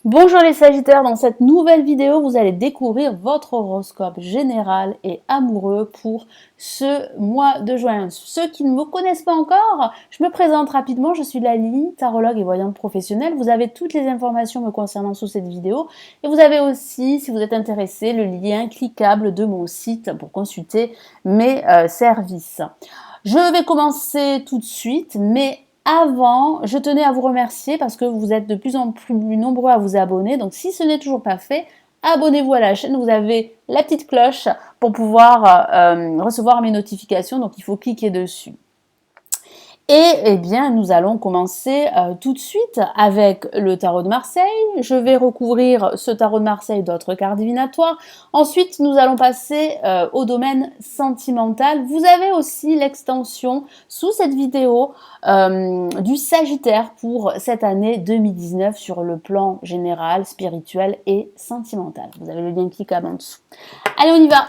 Bonjour les Sagittaires, dans cette nouvelle vidéo, vous allez découvrir votre horoscope général et amoureux pour ce mois de juin. Ceux qui ne me connaissent pas encore, je me présente rapidement, je suis Lali, tarologue et voyante professionnelle. Vous avez toutes les informations me concernant sous cette vidéo et vous avez aussi, si vous êtes intéressé, le lien cliquable de mon site pour consulter mes services. Je vais commencer tout de suite, mais avant, je tenais à vous remercier parce que vous êtes de plus en plus nombreux à vous abonner. Donc si ce n'est toujours pas fait, abonnez-vous à la chaîne. Vous avez la petite cloche pour pouvoir recevoir mes notifications. Donc il faut cliquer dessus. Et eh bien, nous allons commencer tout de suite avec le tarot de Marseille. Je vais recouvrir ce tarot de Marseille d'autres cartes divinatoires. Ensuite, nous allons passer au domaine sentimental. Vous avez aussi l'extension sous cette vidéo du Sagittaire pour cette année 2019 sur le plan général, spirituel et sentimental. Vous avez le lien cliquable en dessous. Allez, on y va.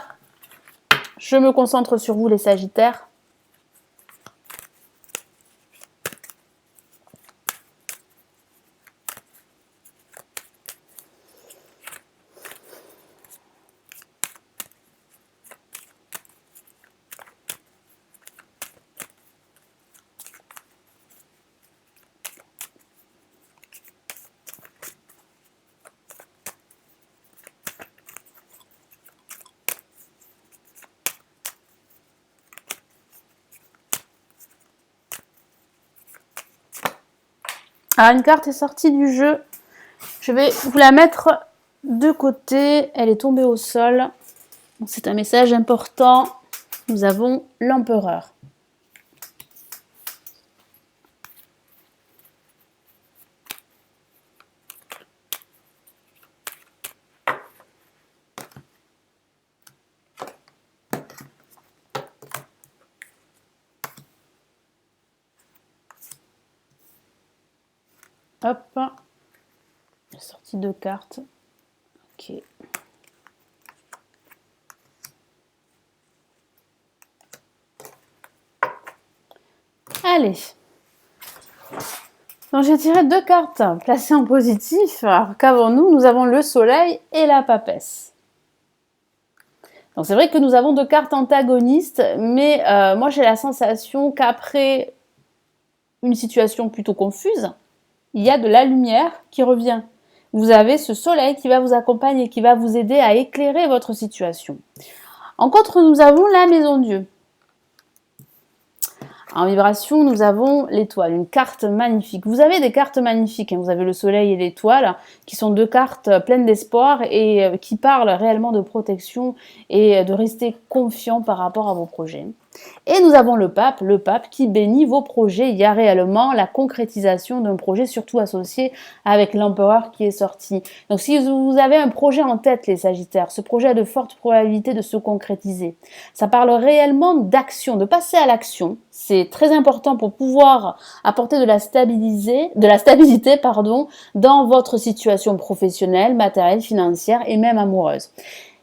Je me concentre sur vous les Sagittaires. Alors, une carte est sortie du jeu. Je vais vous la mettre de côté. Elle est tombée au sol. C'est un message important. Nous avons l'empereur. Hop. J'ai sorti deux cartes. Ok. Allez. Donc j'ai tiré deux cartes placées en positif. Alors qu'avons-nous? Nous avons le soleil et la papesse. Donc c'est vrai que nous avons deux cartes antagonistes, mais moi j'ai la sensation qu'après une situation plutôt confuse, il y a de la lumière qui revient. Vous avez ce soleil qui va vous accompagner, qui va vous aider à éclairer votre situation. En contre, nous avons la maison Dieu. En vibration, nous avons l'étoile, une carte magnifique. Vous avez des cartes magnifiques, hein. Vous avez le soleil et l'étoile, qui sont deux cartes pleines d'espoir et qui parlent réellement de protection et de rester confiant par rapport à vos projets. Et nous avons le pape qui bénit vos projets. Il y a réellement la concrétisation d'un projet, surtout associé avec l'empereur qui est sorti. Donc si vous avez un projet en tête, les Sagittaires, ce projet a de fortes probabilités de se concrétiser. Ça parle réellement d'action, de passer à l'action. C'est très important pour pouvoir apporter de la stabilité, dans votre situation professionnelle, matérielle, financière et même amoureuse.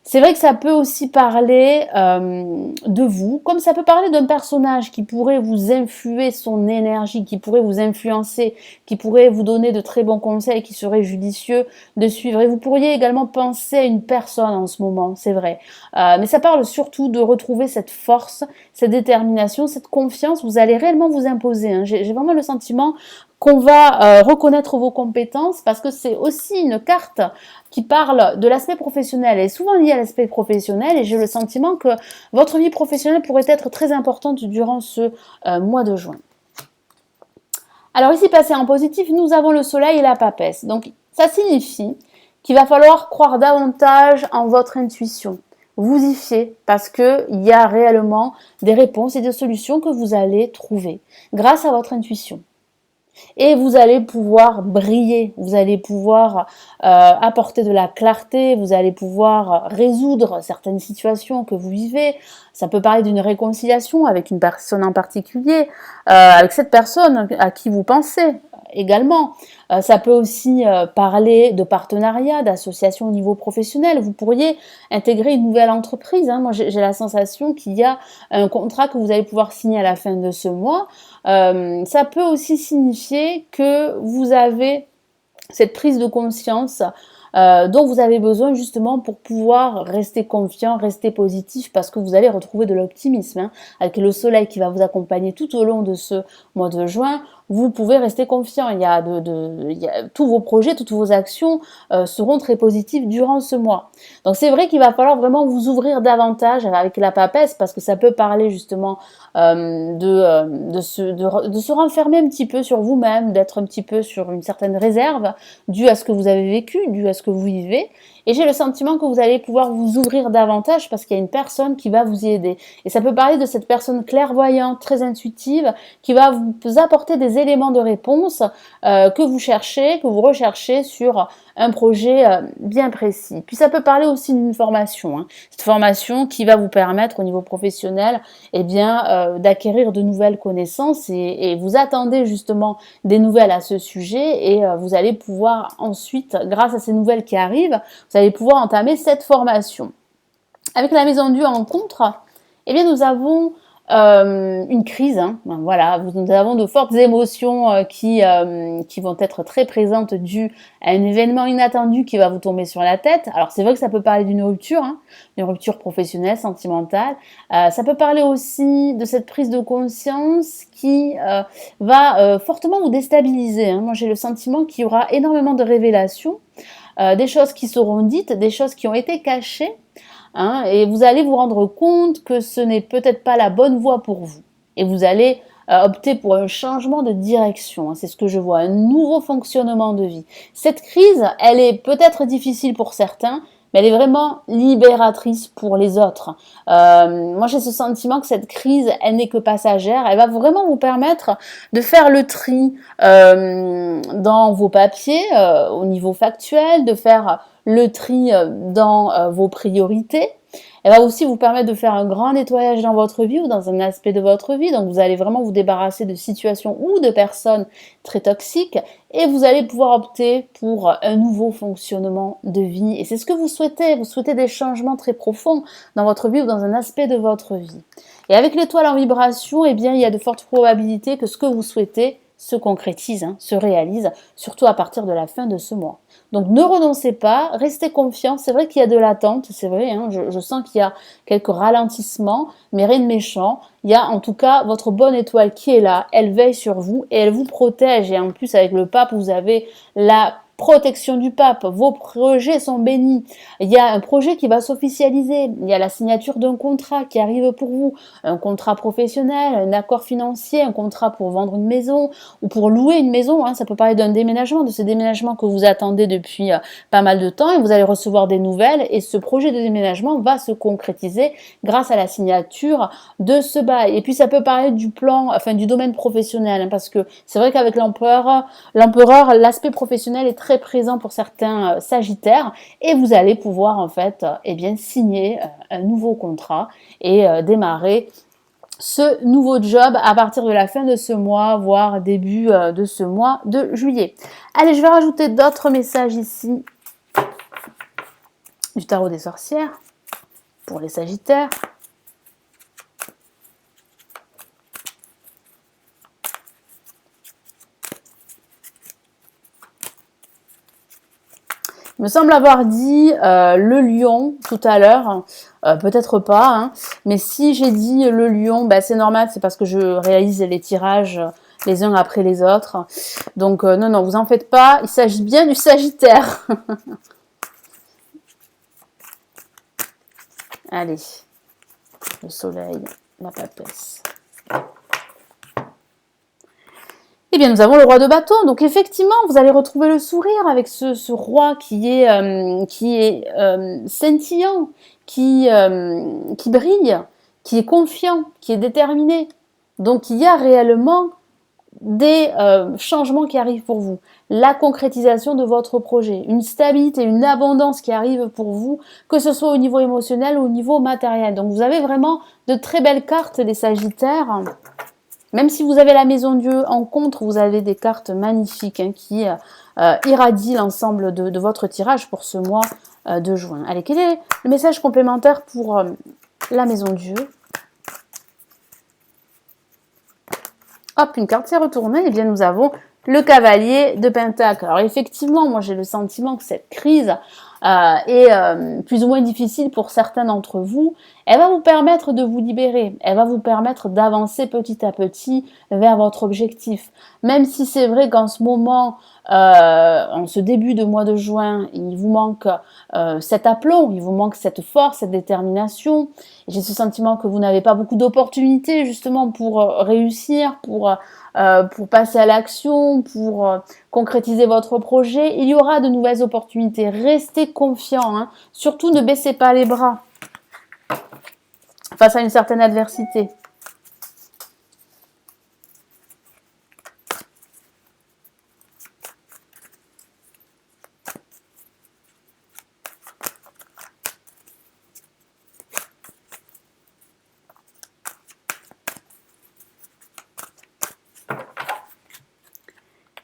C'est vrai que ça peut aussi parler de vous, comme ça peut parler d'un personnage qui pourrait vous influer son énergie, qui pourrait vous influencer, qui pourrait vous donner de très bons conseils, qui serait judicieux de suivre. Et vous pourriez également penser à une personne en ce moment, c'est vrai. Mais ça parle surtout de retrouver cette force, cette détermination, cette confiance. Vous allez réellement vous imposer, hein. J'ai vraiment le sentiment qu'on va reconnaître vos compétences parce que c'est aussi une carte qui parle de l'aspect professionnel. Elle est souvent liée à l'aspect professionnel et j'ai le sentiment que votre vie professionnelle pourrait être très importante durant ce mois de juin. Alors ici, passé en positif, nous avons le soleil et la papesse. Donc ça signifie qu'il va falloir croire davantage en votre intuition. Vous y fiez parce qu'il y a réellement des réponses et des solutions que vous allez trouver grâce à votre intuition. Et vous allez pouvoir briller, vous allez pouvoir apporter de la clarté, vous allez pouvoir résoudre certaines situations que vous vivez. Ça peut parler d'une réconciliation avec une personne en particulier, avec cette personne à qui vous pensez également. Ça peut aussi parler de partenariat, d'association au niveau professionnel. Vous pourriez intégrer une nouvelle entreprise, hein. Moi, j'ai la sensation qu'il y a un contrat que vous allez pouvoir signer à la fin de ce mois. Ça peut aussi signifier que vous avez cette prise de conscience dont vous avez besoin justement pour pouvoir rester confiant, rester positif, parce que vous allez retrouver de l'optimisme, hein, avec le soleil qui va vous accompagner tout au long de ce mois de juin. Vous pouvez rester confiant. Il y a tous vos projets, toutes vos actions seront très positifs durant ce mois. Donc c'est vrai qu'il va falloir vraiment vous ouvrir davantage avec la papesse, parce que ça peut parler justement de se renfermer un petit peu sur vous-même, d'être un petit peu sur une certaine réserve due à ce que vous avez vécu, due à ce que vous vivez. Et j'ai le sentiment que vous allez pouvoir vous ouvrir davantage parce qu'il y a une personne qui va vous y aider. Et ça peut parler de cette personne clairvoyante, très intuitive, qui va vous apporter des éléments de réponse que vous cherchez, que vous recherchez sur un projet bien précis. Puis ça peut parler aussi d'une formation, hein. Cette formation qui va vous permettre au niveau professionnel d'acquérir de nouvelles connaissances et vous attendez justement des nouvelles à ce sujet et vous allez pouvoir ensuite, grâce à ces nouvelles qui arrivent, vous allez pouvoir entamer cette formation. Avec la maison Dieu en contre, eh bien nous avons une crise, hein. Voilà, nous avons de fortes émotions qui vont être très présentes dues à un événement inattendu qui va vous tomber sur la tête. Alors c'est vrai que ça peut parler d'une rupture, hein, une rupture professionnelle, sentimentale. Ça peut parler aussi de cette prise de conscience qui va fortement vous déstabiliser, hein. Moi j'ai le sentiment qu'il y aura énormément de révélations, des choses qui seront dites, des choses qui ont été cachées. Hein, et vous allez vous rendre compte que ce n'est peut-être pas la bonne voie pour vous. Et vous allez opter pour un changement de direction. Hein, c'est ce que je vois, un nouveau fonctionnement de vie. Cette crise, elle est peut-être difficile pour certains, mais elle est vraiment libératrice pour les autres. Moi, j'ai ce sentiment que cette crise, elle n'est que passagère. Elle va vraiment vous permettre de faire le tri dans vos papiers, au niveau factuel, de faire le tri dans vos priorités. Elle va aussi vous permettre de faire un grand nettoyage dans votre vie ou dans un aspect de votre vie. Donc, vous allez vraiment vous débarrasser de situations ou de personnes très toxiques et vous allez pouvoir opter pour un nouveau fonctionnement de vie. Et c'est ce que vous souhaitez. Vous souhaitez des changements très profonds dans votre vie ou dans un aspect de votre vie. Et avec l'étoile en vibration, eh bien, il y a de fortes probabilités que ce que vous souhaitez se concrétise, hein, se réalise, surtout à partir de la fin de ce mois. Donc ne renoncez pas, restez confiants. C'est vrai qu'il y a de l'attente, c'est vrai, hein, je sens qu'il y a quelques ralentissements, mais rien de méchant. Il y a en tout cas votre bonne étoile qui est là, elle veille sur vous et elle vous protège. Et en plus avec le pape, vous avez la protection du pape, vos projets sont bénis. Il y a un projet qui va s'officialiser, il y a la signature d'un contrat qui arrive pour vous, un contrat professionnel, un accord financier, un contrat pour vendre une maison ou pour louer une maison, hein. Ça peut parler d'un déménagement, de ce déménagement que vous attendez depuis pas mal de temps et vous allez recevoir des nouvelles et ce projet de déménagement va se concrétiser grâce à la signature de ce bail. Et puis ça peut parler du plan, enfin du domaine professionnel, hein, parce que c'est vrai qu'avec l'empereur, l'aspect professionnel est très présent pour certains sagittaires et vous allez pouvoir en fait signer un nouveau contrat et démarrer ce nouveau job à partir de la fin de ce mois, voire début de ce mois de juillet. Allez, je vais rajouter d'autres messages ici du tarot des sorcières pour les sagittaires. Il me semble avoir dit le lion tout à l'heure, peut-être pas, hein, mais si j'ai dit le lion, c'est normal, c'est parce que je réalise les tirages les uns après les autres. Donc non, vous en faites pas, il s'agit bien du Sagittaire. Allez, le soleil, la papesse. Eh bien, nous avons le roi de bâton. Donc, effectivement, vous allez retrouver le sourire avec ce roi qui est scintillant, qui brille, qui est confiant, qui est déterminé. Donc, il y a réellement des changements qui arrivent pour vous. La concrétisation de votre projet, une stabilité, une abondance qui arrive pour vous, que ce soit au niveau émotionnel ou au niveau matériel. Donc, vous avez vraiment de très belles cartes, les Sagittaires. Même si vous avez la maison Dieu en contre, vous avez des cartes magnifiques qui irradient l'ensemble de votre tirage pour ce mois de juin. Allez, quel est le message complémentaire pour la maison Dieu? Hop, une carte s'est retournée. Eh bien, nous avons Le cavalier de Pentacle. Alors effectivement, moi j'ai le sentiment que cette crise est plus ou moins difficile pour certains d'entre vous. Elle va vous permettre de vous libérer. Elle va vous permettre d'avancer petit à petit vers votre objectif. Même si c'est vrai qu'en ce moment, en ce début de mois de juin, il vous manque cet aplomb, il vous manque cette force, cette détermination. J'ai ce sentiment que vous n'avez pas beaucoup d'opportunités justement pour réussir, pour passer à l'action, pour concrétiser votre projet. Il y aura de nouvelles opportunités. Restez confiants, hein. Surtout ne baissez pas les bras face à une certaine adversité.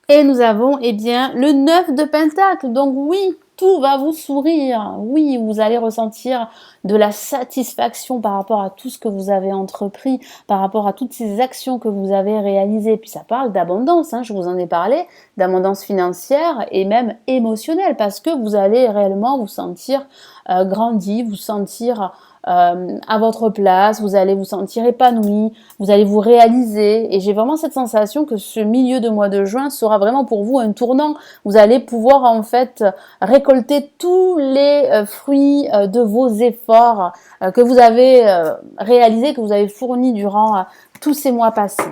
Et nous avons, eh bien, le 9 de Pentacle. Donc oui, tout va vous sourire. Oui, vous allez ressentir de la satisfaction par rapport à tout ce que vous avez entrepris, par rapport à toutes ces actions que vous avez réalisées. Puis ça parle d'abondance, hein, je vous en ai parlé, d'abondance financière et même émotionnelle, parce que vous allez réellement vous sentir grandi, vous sentir à votre place, vous allez vous sentir épanoui, vous allez vous réaliser. Et j'ai vraiment cette sensation que ce milieu de mois de juin sera vraiment pour vous un tournant. Vous allez pouvoir en fait récolter tous les fruits de vos efforts que vous avez réalisés, que vous avez fournis durant tous ces mois passés.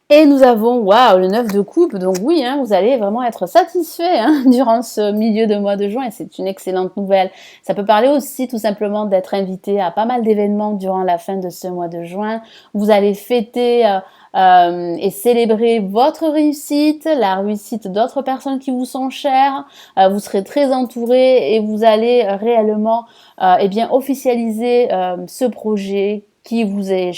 Et nous avons, waouh, le 9 de coupe. Donc oui, hein, vous allez vraiment être satisfait hein, durant ce milieu de mois de juin. Et c'est une excellente nouvelle. Ça peut parler aussi tout simplement d'être invité à pas mal d'événements durant la fin de ce mois de juin. Vous allez fêter et célébrer votre réussite, la réussite d'autres personnes qui vous sont chères. Vous serez très entouré et vous allez réellement eh bien, officialiser ce projet qui vous est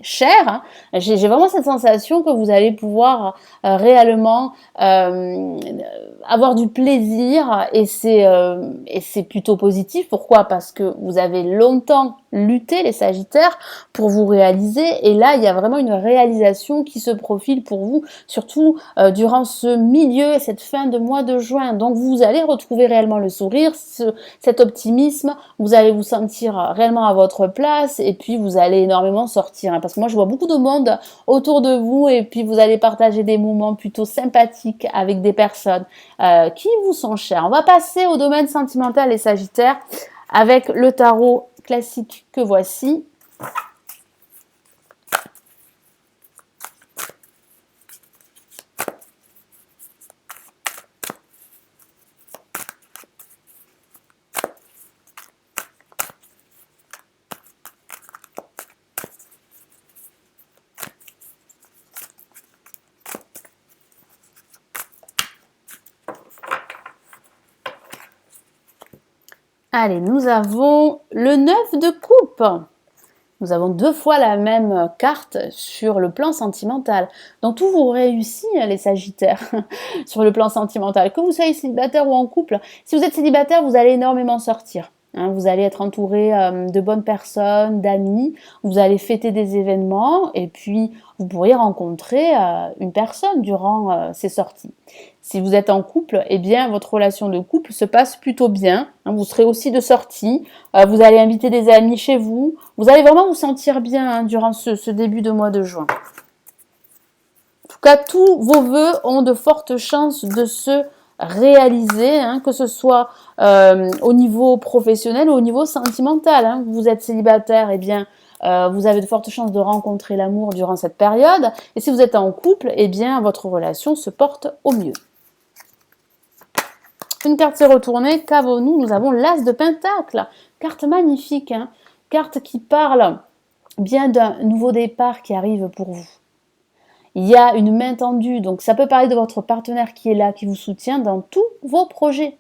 cher, hein. J'ai vraiment cette sensation que vous allez pouvoir réellement avoir du plaisir et c'est plutôt positif. Pourquoi? Parce que vous avez longtemps lutté, les Sagittaires, pour vous réaliser et là il y a vraiment une réalisation qui se profile pour vous, surtout durant ce milieu et cette fin de mois de juin. Donc vous allez retrouver réellement le sourire, cet optimisme, vous allez vous sentir réellement à votre place et puis vous allez énormément sortir, hein, parce que moi je vois beaucoup de monde autour de vous et puis vous allez partager des moments plutôt sympathiques avec des personnes qui vous sont chères. On va passer au domaine sentimental, les Sagittaires, avec le tarot classique que voici. Allez, nous avons le 9 de coupe. Nous avons 2 fois la même carte sur le plan sentimental. Donc tout vous réussit, les Sagittaires, sur le plan sentimental. Que vous soyez célibataire ou en couple, si vous êtes célibataire, vous allez énormément sortir. Hein, vous allez être entouré de bonnes personnes, d'amis, vous allez fêter des événements et puis vous pourriez rencontrer une personne durant ces sorties. Si vous êtes en couple, eh bien votre relation de couple se passe plutôt bien. Hein, vous serez aussi de sortie, vous allez inviter des amis chez vous. Vous allez vraiment vous sentir bien hein, durant ce début de mois de juin. En tout cas, tous vos vœux ont de fortes chances de se réaliser, hein, que ce soit au niveau professionnel ou au niveau sentimental. Hein. Vous êtes célibataire, eh bien, vous avez de fortes chances de rencontrer l'amour durant cette période. Et si vous êtes en couple, eh bien, votre relation se porte au mieux. Une carte s'est retournée, qu'avons-nous? Nous avons l'As de Pentacle, carte magnifique, hein, carte qui parle bien d'un nouveau départ qui arrive pour vous. Il y a une main tendue, donc ça peut parler de votre partenaire qui est là, qui vous soutient dans tous vos projets.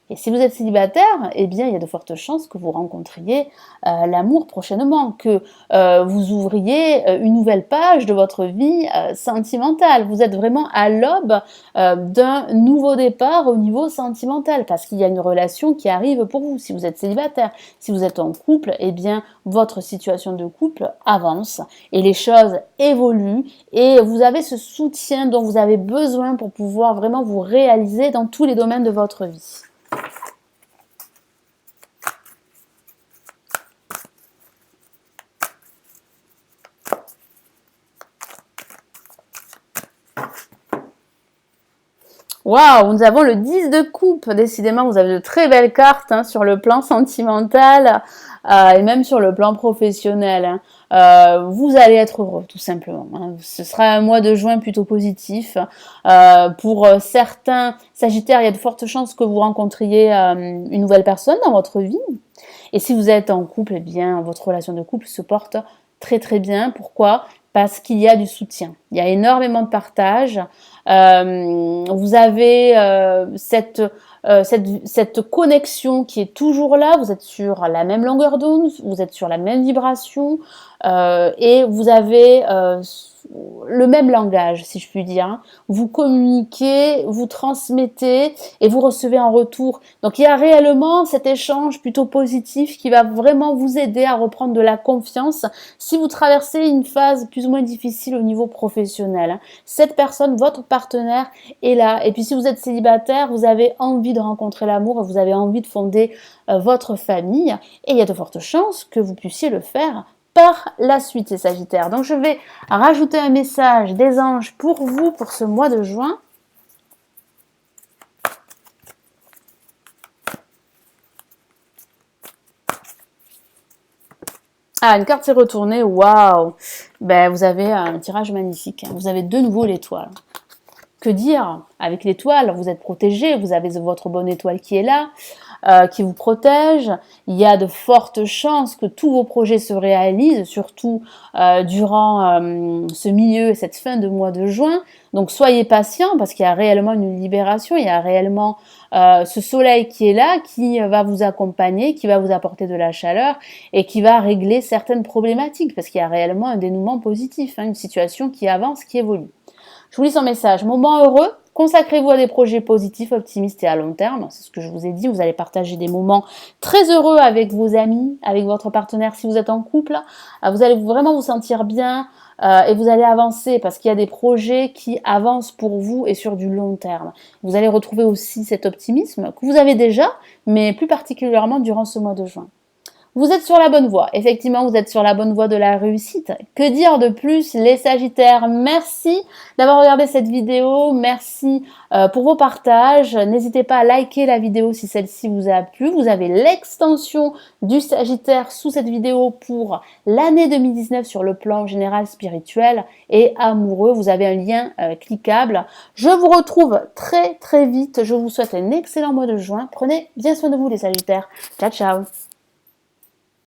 Et si vous êtes célibataire, eh bien, il y a de fortes chances que vous rencontriez l'amour prochainement, que vous ouvriez une nouvelle page de votre vie sentimentale. Vous êtes vraiment à l'aube d'un nouveau départ au niveau sentimental, parce qu'il y a une relation qui arrive pour vous, si vous êtes célibataire. Si vous êtes en couple, eh bien, votre situation de couple avance et les choses évoluent et vous avez ce soutien dont vous avez besoin pour pouvoir vraiment vous réaliser dans tous les domaines de votre vie. Waouh, nous avons le 10 de coupe. Décidément, vous avez de très belles cartes sur le plan sentimental et même sur le plan professionnel. Vous allez être heureux, tout simplement. Ce sera un mois de juin plutôt positif. Pour certains Sagittaires, il y a de fortes chances que vous rencontriez une nouvelle personne dans votre vie. Et si vous êtes en couple, eh bien, votre relation de couple se porte très très bien. Pourquoi ? Parce qu'il y a du soutien. Il y a énormément de partage. Vous avez cette connexion qui est toujours là. Vous êtes sur la même longueur d'onde, vous êtes sur la même vibration et vous avez le même langage, si je puis dire. Vous communiquez, vous transmettez et vous recevez en retour. Donc il y a réellement cet échange plutôt positif qui va vraiment vous aider à reprendre de la confiance si vous traversez une phase plus ou moins difficile au niveau professionnel. Cette personne, votre partenaire, est là. Et puis si vous êtes célibataire, vous avez envie de rencontrer l'amour et vous avez envie de fonder votre famille. Et il y a de fortes chances que vous puissiez le faire par la suite, les Sagittaires. Donc je vais rajouter un message des anges pour vous pour ce mois de juin. Ah, une carte s'est retournée, waouh! Ben, vous avez un tirage magnifique. Vous avez de nouveau l'étoile. Que dire? Avec l'étoile, vous êtes protégé, vous avez votre bonne étoile qui est là, qui vous protège. Il y a de fortes chances que tous vos projets se réalisent, surtout durant ce milieu et cette fin de mois de juin. Donc soyez patients parce qu'il y a réellement une libération, il y a réellement ce soleil qui est là, qui va vous accompagner, qui va vous apporter de la chaleur et qui va régler certaines problématiques parce qu'il y a réellement un dénouement positif, une situation qui avance, qui évolue. Je vous lis son message. Moment heureux, consacrez-vous à des projets positifs, optimistes et à long terme. C'est ce que je vous ai dit. Vous allez partager des moments très heureux avec vos amis, avec votre partenaire si vous êtes en couple. Vous allez vraiment vous sentir bien et vous allez avancer parce qu'il y a des projets qui avancent pour vous et sur du long terme. Vous allez retrouver aussi cet optimisme que vous avez déjà, mais plus particulièrement durant ce mois de juin. Vous êtes sur la bonne voie. Effectivement, vous êtes sur la bonne voie de la réussite. Que dire de plus, les Sagittaires? Merci d'avoir regardé cette vidéo. Merci pour vos partages. N'hésitez pas à liker la vidéo si celle-ci vous a plu. Vous avez l'extension du Sagittaire sous cette vidéo pour l'année 2019 sur le plan général spirituel et amoureux. Vous avez un lien cliquable. Je vous retrouve très très vite. Je vous souhaite un excellent mois de juin. Prenez bien soin de vous les Sagittaires. Ciao, ciao.